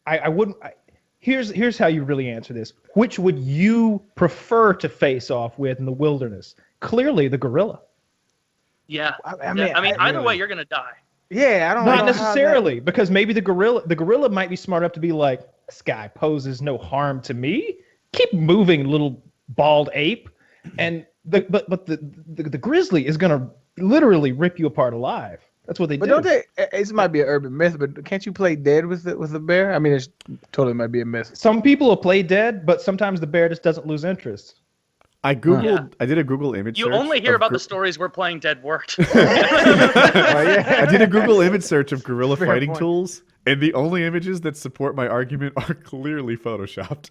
I wouldn't. Here's how you really answer this. Which would you prefer to face off with in the wilderness? Clearly, the gorilla. Yeah. I mean, either way, you're gonna die. Yeah, I don't Not know necessarily, because maybe the gorilla might be smart enough to be like, this guy poses no harm to me. Keep moving, little bald ape. And the grizzly is gonna literally rip you apart alive. That's what they do. But don't they? It might be an urban myth, but can't you play dead with the bear? I mean, it totally might be a myth. Some people will play dead, but sometimes the bear just doesn't lose interest. I googled. I did a Google image search. You only hear about the stories where playing dead worked. I did a Google image search of gorilla Fair fighting point. tools, and the only images that support my argument are clearly photoshopped.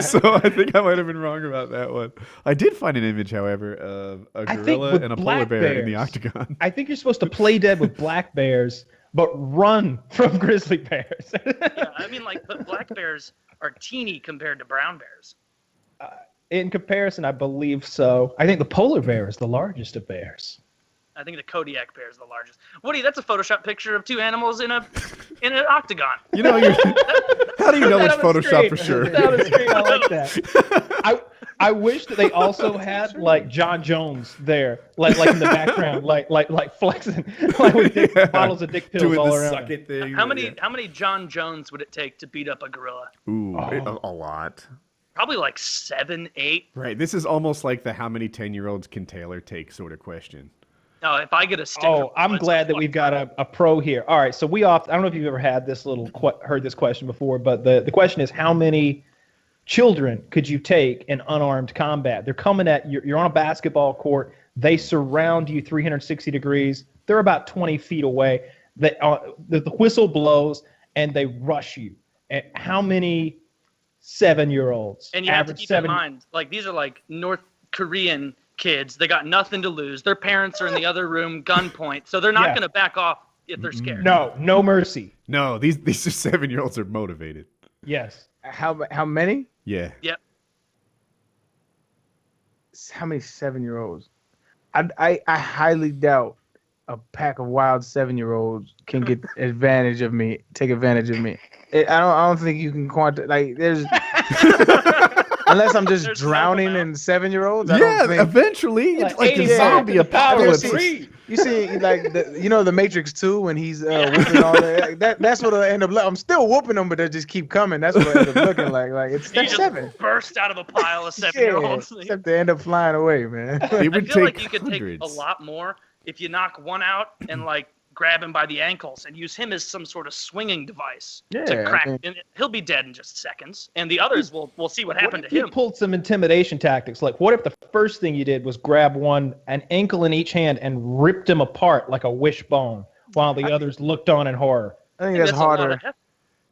So I think I might have been wrong about that one. I did find an image, however, of a gorilla and a polar bear in the octagon. I think you're supposed to play dead with black bears, but run from grizzly bears. Yeah, I mean, like, but black bears are teeny compared to brown bears. In comparison, I believe so. I think the polar bear is the largest of bears. I think the Kodiak bear is the largest. Woody, that's a Photoshop picture of two animals in an octagon. You know, how do you know it's Photoshop for sure? That was great. I like that. I wish that they also had like John Jones there, like in the background, like flexing, like with bottles of dick pills Doing all the around. suck it thing. How many John Jones would it take to beat up a gorilla? Ooh, a lot. Probably like 7, 8. Right. This is almost like the how many 10-year-olds can Taylor take sort of question. No, if I get a stick. Oh, I'm glad that we've got a pro here. All right, so I don't know if you've ever had this heard this question before, but the question is, how many children could you take in unarmed combat? They're coming at you. You're on a basketball court. They surround you 360 degrees. They're about 20 feet away. The whistle blows, and they rush you. And how many 7-year-olds? And you have to keep in mind, like, these are like North Korean kids. They got nothing to lose. Their parents are in the other room, gunpoint. So they're not going to back off if they're scared. No mercy. No, these 7-year-olds are motivated. Yes. How many? Yeah. Yep. How many 7-year-olds? I highly doubt a pack of wild 7-year-olds can get advantage of me. Take advantage of me. I don't think you can like there's unless I'm just drowning in 7-year-olds. Eventually it's like a zombie apocalypse. You see, like the Matrix 2 when he's whooping all that. That's what I end up. I'm still whooping them, but they just keep coming. That's what I end up looking like. Like it's You just 7. burst out of a pile of 7-year-olds. Except they end up flying away, man. It I would feel like take you could take hundreds. a lot more if you knock one out and like grab him by the ankles and use him as some sort of swinging device to crack. And he'll be dead in just seconds, and the others we'll see what happened to him. You pulled some intimidation tactics. Like, what if the first thing you did was grab an ankle in each hand, and ripped him apart like a wishbone, while the others looked on in horror? I think that's harder.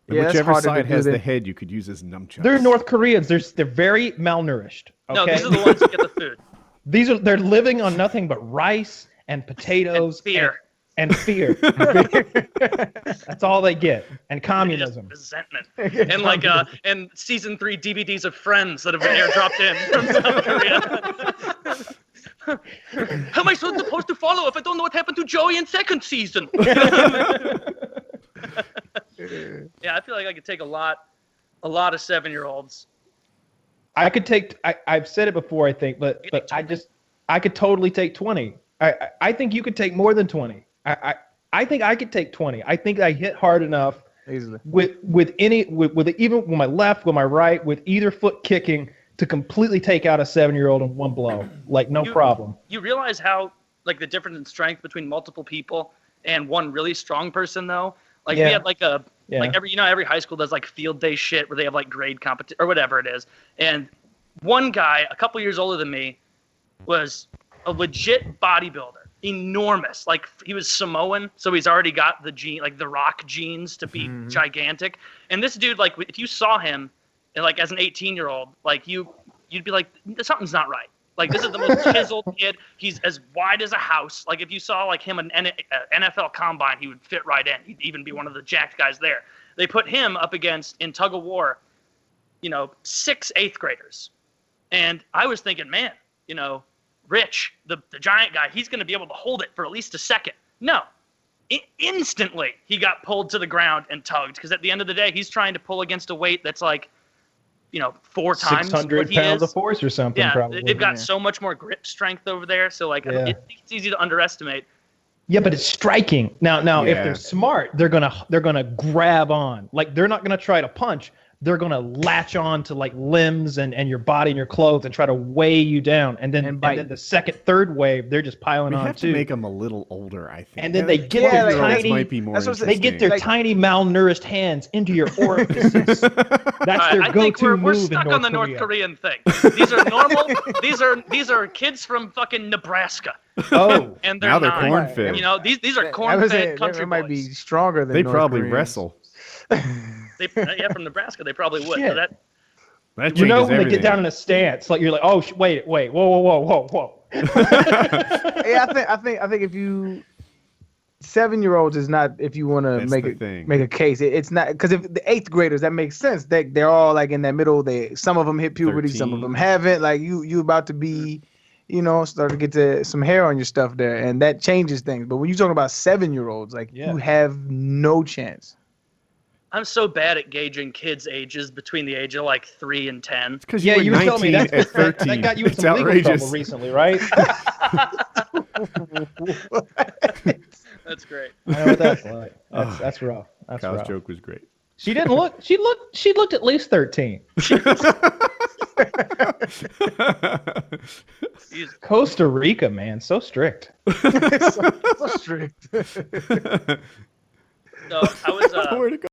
And whichever side has the head, you could use as nunchucks. They're North Koreans. They're very malnourished. Okay? No, these are the ones that get the food. They're living on nothing but rice and potatoes and fear. And fear. That's all they get. And communism. Resentment. And like and season 3 DVDs of Friends that have been airdropped in from South Korea. How am I supposed to follow if I don't know what happened to Joey in 2nd season? Yeah, I feel like I could take a lot of 7-year-olds. I could take. I've said it before, I think, but I could totally take 20. I think you could take more than 20. I think I could take 20. I think I hit hard enough easily with even with my left, with my right, with either foot kicking to completely take out a 7-year-old in one blow, like no problem. You realize how like the difference in strength between multiple people and one really strong person though? Like we had like every high school does like field day shit where they have like grade competition or whatever it is. And one guy a couple years older than me was a legit bodybuilder. Enormous, like he was Samoan, so he's already got the Rock genes to be gigantic. And this dude, like, if you saw him, like as an 18-year-old, like you'd be like, something's not right. Like this is the most chiseled kid. He's as wide as a house. Like if you saw like him in NFL Combine, he would fit right in. He'd even be one of the jacked guys there. They put him up against in tug of war, 6 8th graders, and I was thinking, man, Rich, the giant guy, he's going to be able to hold it for at least a second. No. instantly he got pulled to the ground and tugged, because at the end of the day, he's trying to pull against a weight that's like, 4 times 600 pounds of force or something. Yeah, probably. they've got so much more grip strength over there. So like, it's easy to underestimate. Yeah, but it's striking. Now, if they're smart, they're gonna grab on. Like, they're not gonna try to punch. They're gonna latch on to like limbs and your body and your clothes and try to weigh you down. And then the second, third wave, they're just piling on have too. to make them a little older, I think. And then they get their tiny, might be more they get their tiny malnourished hands into your orifices. That's their go-to move. We're stuck on the North Korean thing. These are normal. these are kids from fucking Nebraska. Oh, and they're now they're not. corn-fed. These are corn-fed country boys. Might be stronger than they North probably Koreans. wrestle. From Nebraska, they probably would. Yeah. So that when they get down in a stance, like you're like, oh, wait, whoa. Yeah, I think if you 7-year-olds is not, if you want to make a case, it's not, because if the 8th graders, that makes sense. They're all like in that middle. Some of them hit puberty, 13. Some of them haven't. Like you about to be, start to get to some hair on your stuff there, and that changes things. But when you're talking about 7-year-olds, like you have no chance. I'm so bad at gauging kids' ages between the age of like 3 and 10. Because you were telling me at 13. That got you in some legal trouble recently, right? That's great. I know what that's like. That's rough. That's Kyle's rough. joke was great. She didn't look. She looked at least 13. Costa Rica, man, so strict. so strict. So I was.